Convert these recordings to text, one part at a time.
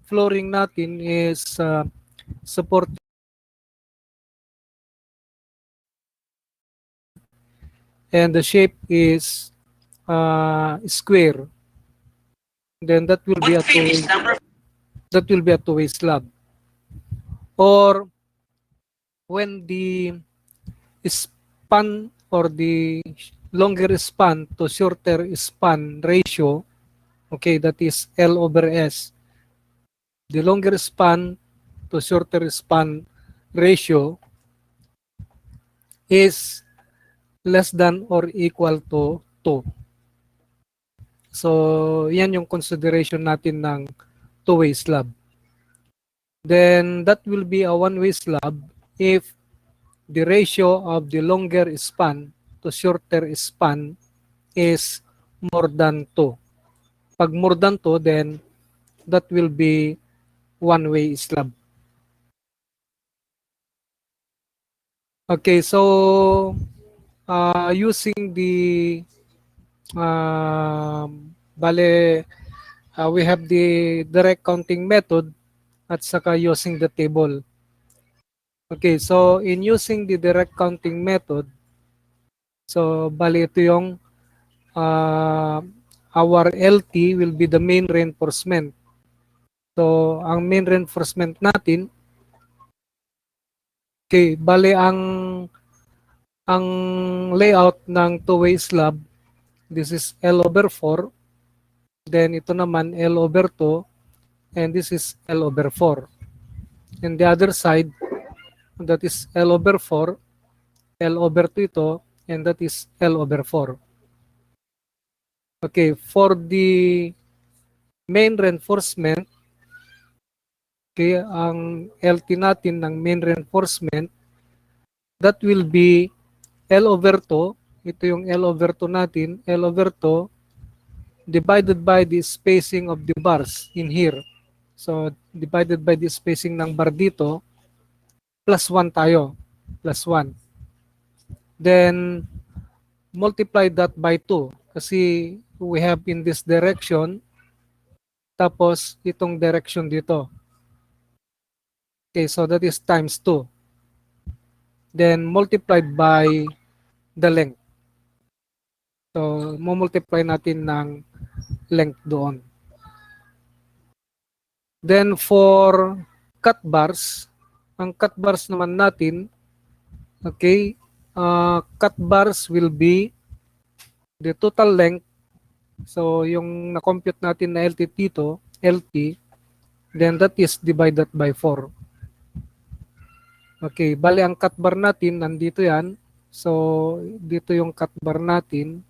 flooring natin is support, and the shape is square, then that will be a two-way slab. Or when the span or the longer span to shorter span ratio, okay, that is L over S. The longer span to shorter span ratio is less than or equal to 2. So, yan yung consideration natin ng two-way slab. Then, that will be a one-way slab if the ratio of the longer span to shorter span is more than 2. Pag more than 2, then that will be one-way slab. Okay, so using the bale, we have the direct counting method at saka using the table. Okay, so in using the direct counting method, so bale ito yung our LT will be the main reinforcement. So ang main reinforcement natin, okay, bale ang layout ng two-way slab, this is L over 4, then ito naman L over 2, and this is L over 4. And the other side, that is L over 4, L over 2 ito, and that is L over 4. Okay, for the main reinforcement, okay, ang LT natin ng main reinforcement, that will be L over 2, ito yung L over 2 natin, L over 2 divided by the spacing of the bars in here. So, divided by the spacing ng bar dito, plus 1 tayo, plus 1. Then, multiply that by 2 kasi we have in this direction, tapos itong direction dito. Okay, so that is times 2. Then, multiplied by the length. So, multiply natin ng length doon. Then, for cut bars, ang cut bars naman natin, okay, cut bars will be the total length. So, yung na-compute natin na LT dito, LT, then that is divided by 4. Okay, bali ang cut bar natin, nandito yan. So, dito yung cut bar natin.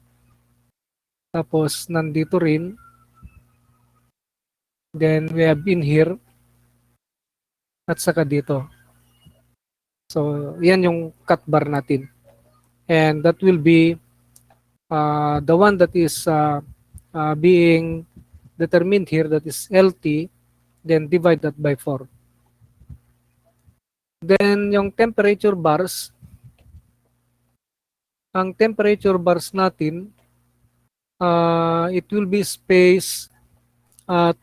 Tapos, nandito rin. Then, we have in here. At saka dito. So, yan yung cut bar natin. And that will be the one that is being determined here, that is LT, then divide that by 4. Then, yung temperature bars, ang temperature bars natin, it will be spaced at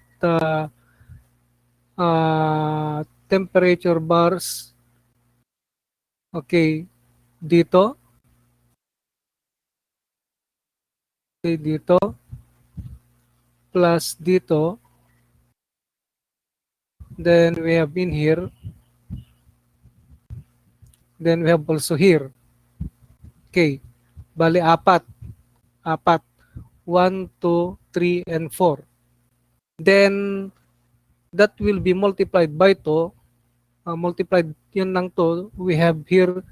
temperature bars, okay, dito, okay, dito, plus dito, then we have in here, then we have also here. Okay, bali apat, 1, 2, 3, and 4. Then, that will be multiplied by 2. Multiplied yun ng 2, we have here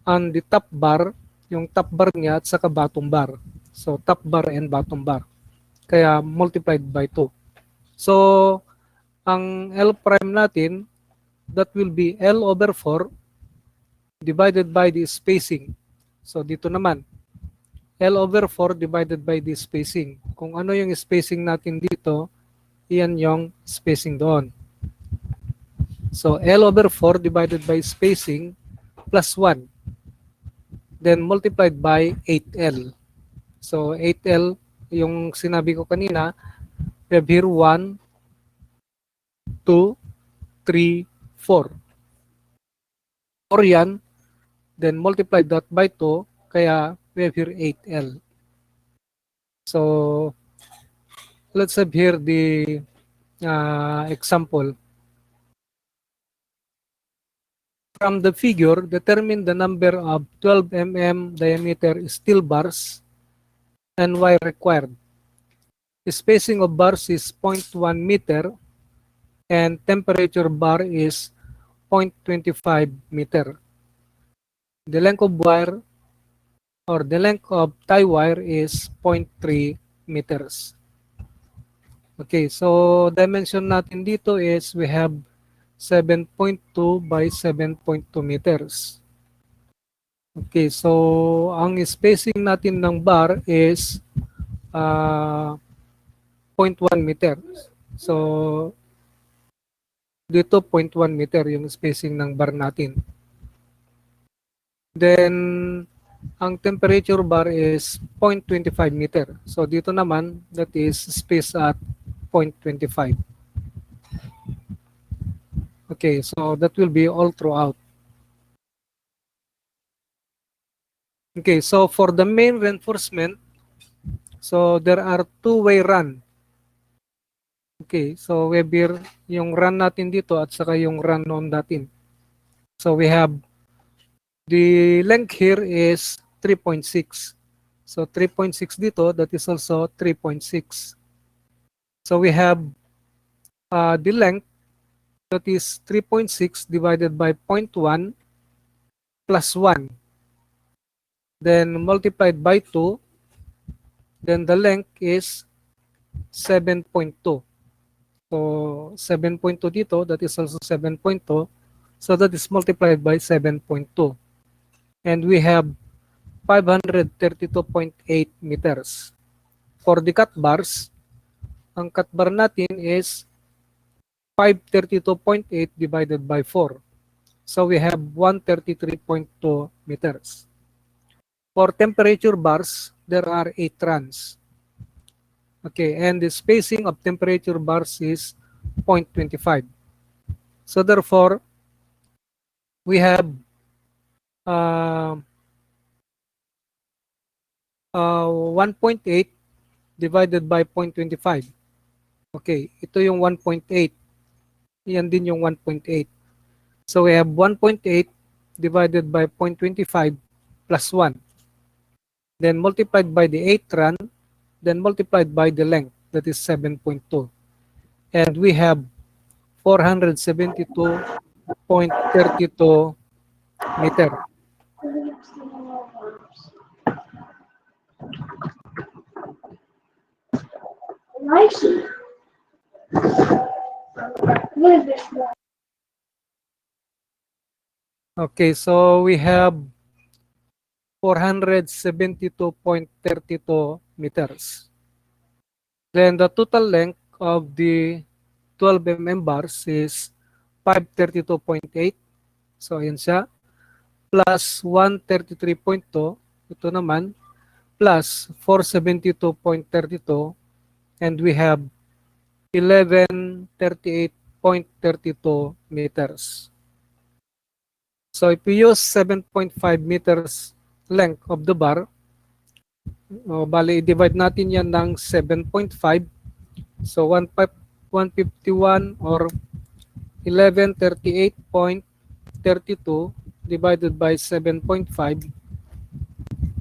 on the top bar, yung top bar niya at saka bottom bar. So, top bar and bottom bar. Kaya, multiplied by 2. So, ang L prime natin, that will be L over 4 divided by the spacing. So, dito naman, L over 4 divided by the spacing. Kung ano yung spacing natin dito, iyan yung spacing doon. So, L over 4 divided by spacing plus 1. Then, multiplied by 8L. So, 8L, yung sinabi ko kanina, we have here 1, 2, 3, 4. 4 yan, then multiply that by 2, kaya we have here 8L. So, let's have here the example. From the figure, determine the number of 12 mm diameter steel bars and wire required. The spacing of bars is 0.1 meter and temperature bar is 0.25 meter. The length of wire or the length of tie wire is 0.3 meters. Okay, so dimension natin dito is we have 7.2 by 7.2 meters. Okay, so ang spacing natin ng bar is 0.1 meter. So dito 0.1 meter yung spacing ng bar natin. Then ang temperature bar is 0.25 meter. So dito naman that is space at 0.25. Okay, so that will be all throughout. Okay, so for the main reinforcement, so there are two-way run. Okay, so we have here yung run natin dito at saka yung run on natin. So we have the length here is 3.6. So 3.6 dito, that is also 3.6. So we have the length that is 3.6 divided by 0.1 plus 1. Then multiplied by 2. Then the length is 7.2. So 7.2 dito, that is also 7.2. So that is multiplied by 7.2. And we have 532.8 meters. For the cut bars, ang cut bar natin is 532.8 divided by 4. So we have 133.2 meters. For temperature bars, there are 8 runs. Okay, and the spacing of temperature bars is 0.25. So therefore, we have 1.8 divided by 0.25. Okay, ito yung 1.8. Yan din yung 1.8. So we have 1.8 divided by 0.25 plus 1. Then multiplied by the 8 run, then multiplied by the length, that is 7.2. And we have 472.32 meter. Okay, so we have 472.32 meters. Then the total length of the 12 mm bars is 532.8. So ayan siya. Plus 133.2. Ito naman. Plus 472.32. And we have 1138.32 meters. So if we use 7.5 meters length of the bar, bali i-divide natin yan ng 7.5. So 151 or 1138.32 divided by 7.5,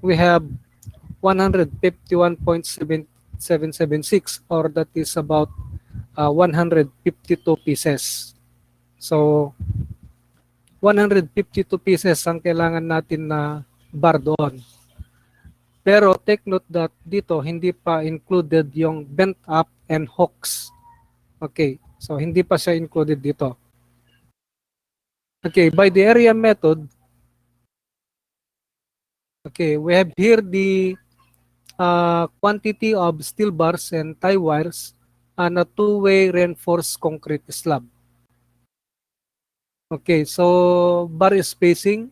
we have 151.776, or that is about 152 pieces. So 152 pieces ang kailangan natin na bar doon. Pero take note that dito hindi pa included yung bent up and hooks. Okay, so hindi pa siya included dito. Okay, by the area method, okay, we have here the quantity of steel bars and tie wires on a two-way reinforced concrete slab. Okay, so bar spacing,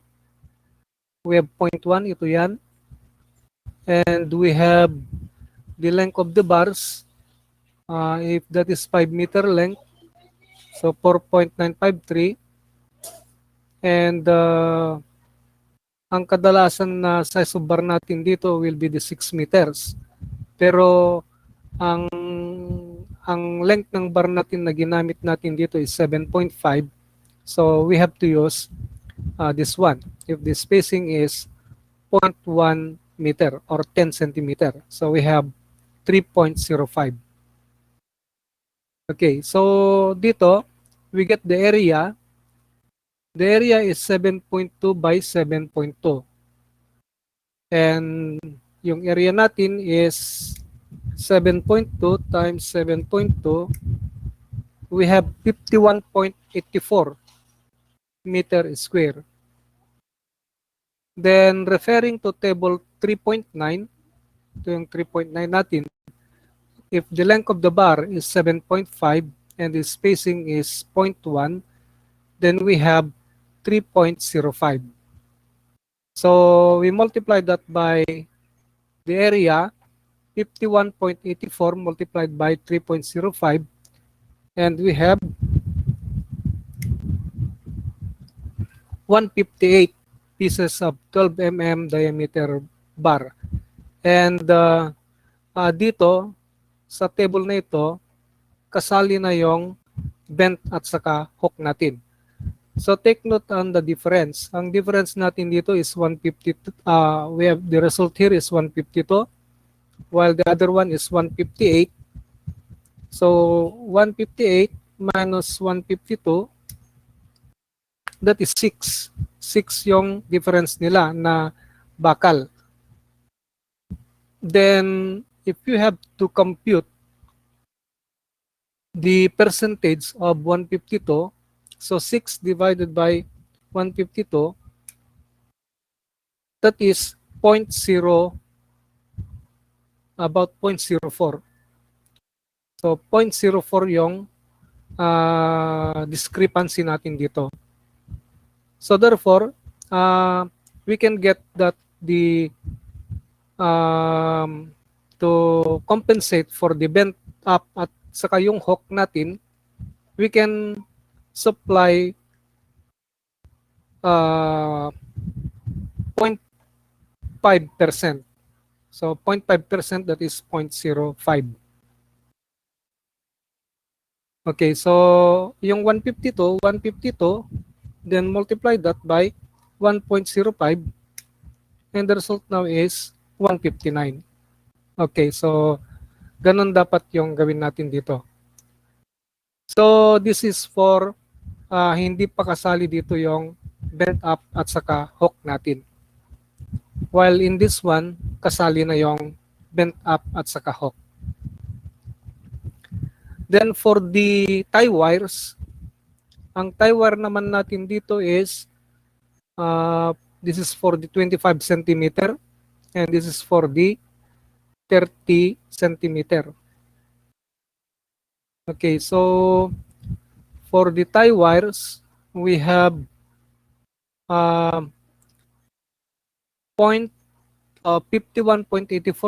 we have 0.1, ito yan. And we have the length of the bars, if that is 5 meter length, So 4.953, and ang kadalasan na size of bar natin dito will be the 6 meters. Pero ang length ng bar natin na ginamit natin dito is 7.5. So we have to use this one if the spacing is 0.1 meter or 10 centimeter. So we have 3.05. Okay, so dito we get the area. The area is 7.2 by 7.2. And yung area natin is 7.2 times 7.2. We have 51.84 meter square. Then referring to table 3.9, ito yung 3.9 natin, if the length of the bar is 7.5 and the spacing is 0.1, then we have 3.05. So we multiply that by the area, 51.84 multiplied by 3.05, and we have 158 pieces of 12 mm diameter bar. And dito, sa table na ito, kasali na yung bent at saka hook natin. So take note on the difference. Ang difference natin dito is 152. We have the result here is 152, while the other one is 158. So 158 minus 152, that is 6. 6 yung difference nila na bakal. Then if you have to compute the percentage of 152, so 6 divided by 152, that is about 0.04. So 0.04 yung discrepancy natin dito. So therefore, we can get that to compensate for the bent up at saka yung hook natin, we can supply 0.5%. So 0.5%, that is 0.05. Okay, so yung 152, then multiply that by 1.05, and the result now is 159. Okay, so ganun dapat yung gawin natin dito. So this is for hindi pa kasali dito yung bent up at saka hook natin. While in this one, kasali na yung bent up at saka hook. Then for the tie wires, ang tie wire naman natin dito is this is for the 25 centimeter and this is for the 30 centimeter. Okay, so for the tie wires, we have 51.84,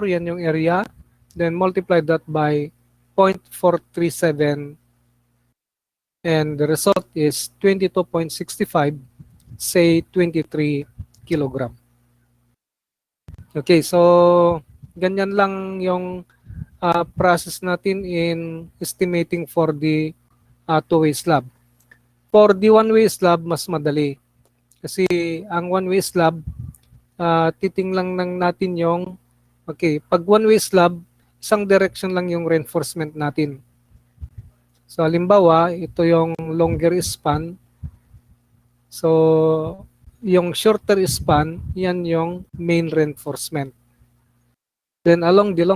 yan yung area. Then multiply that by 0.437, and the result is 22.65, say 23 kilogram. Okay, so ganyan lang yung process natin in estimating for the two-way slab. For the one-way slab, mas madali. Kasi ang one-way slab, titingnan lang natin yung, okay, pag one-way slab, isang direction lang yung reinforcement natin. So halimbawa, ito yung longer span. So yung shorter span, yan yung main reinforcement. Then along the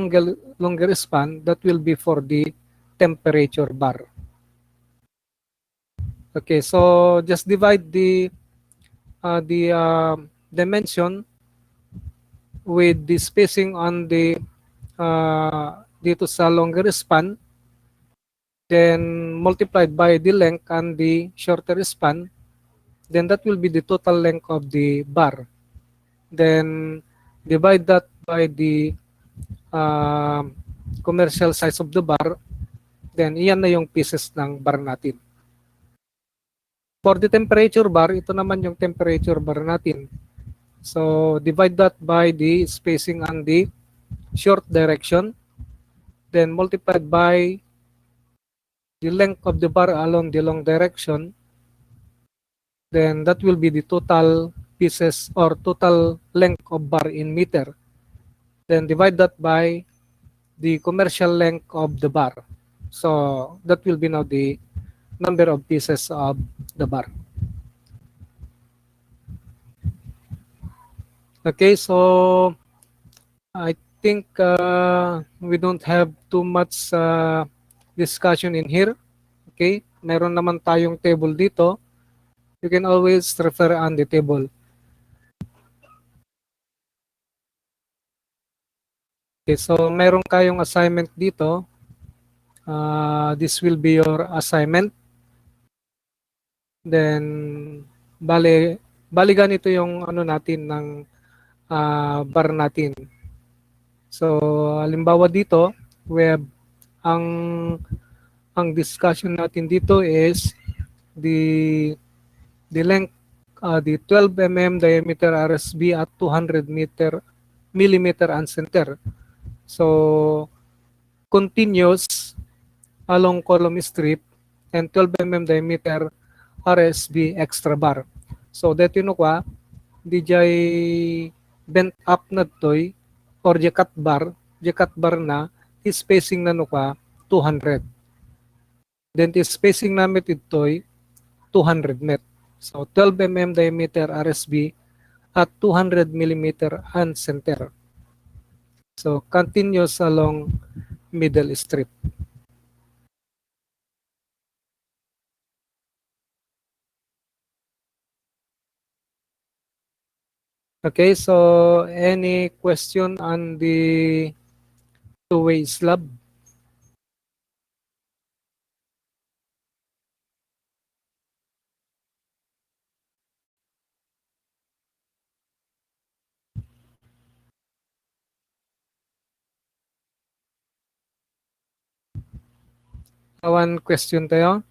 longer span, that will be for the temperature bar. Okay, so just divide the dimension with the spacing on the dito sa longer span, then multiplied by the length on the shorter span, then that will be the total length of the bar. Then divide that by the commercial size of the bar, then iyan na yung pieces ng bar natin. For the temperature bar, ito naman yung temperature bar natin. So, divide that by the spacing on the short direction, then multiplied by the length of the bar along the long direction, then that will be the total pieces or total length of bar in meter. Then divide that by the commercial length of the bar. So that will be now the number of pieces of the bar. Okay, so I think we don't have too much discussion in here. Okay, meron naman tayong table dito. You can always refer on the table. Okay, so meron kayong assignment dito. This will be your assignment. Then, bali ganito yung ano natin ng bar natin. So, halimbawa dito, we have ang discussion natin dito is the length, the 12 mm diameter RSB at 200 millimeter and center. So, continuous along column strip and 12 mm diameter RSB extra bar. So, dito yun kwa, di jay bent up na toy or cut bar na, spacing na no kwa 200. Then, spacing namin ito'y 200 met. So, 12 mm diameter RSB at 200 millimeter and center. So, continuous along middle strip. Okay, so any question on the two-way slab? One question tayo.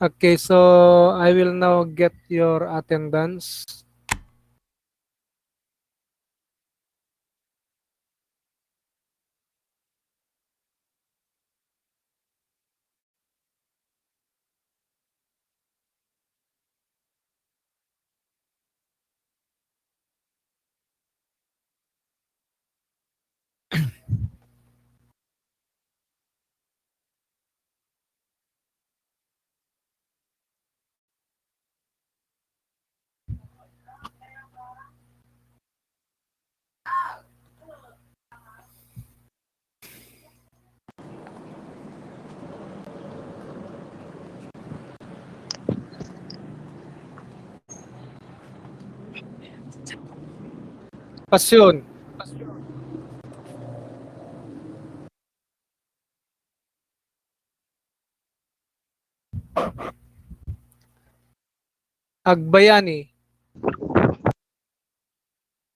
Okay, so I will now get your attendance. Pasyon. Agbayani.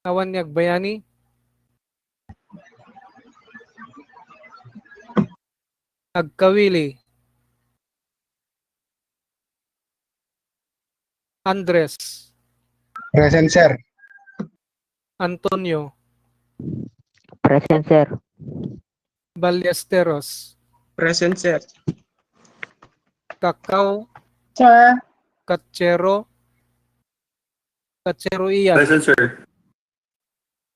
Awan ni Agbayani. Agkawili. Andres. Present, sir. Antonio. Present, sir. Ballesteros. Present, sir. Kakao. Sir. Kachero. Kachero Ian. Present, sir.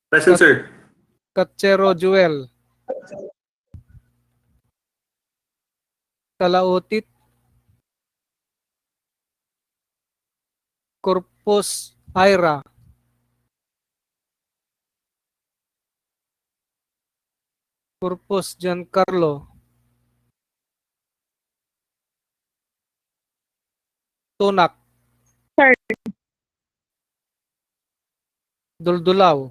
Present, sir. Kachero Joel. Kalautit. Corpus Ira. Corpus Giancarlo. Tunak. Sir. Duldulaw.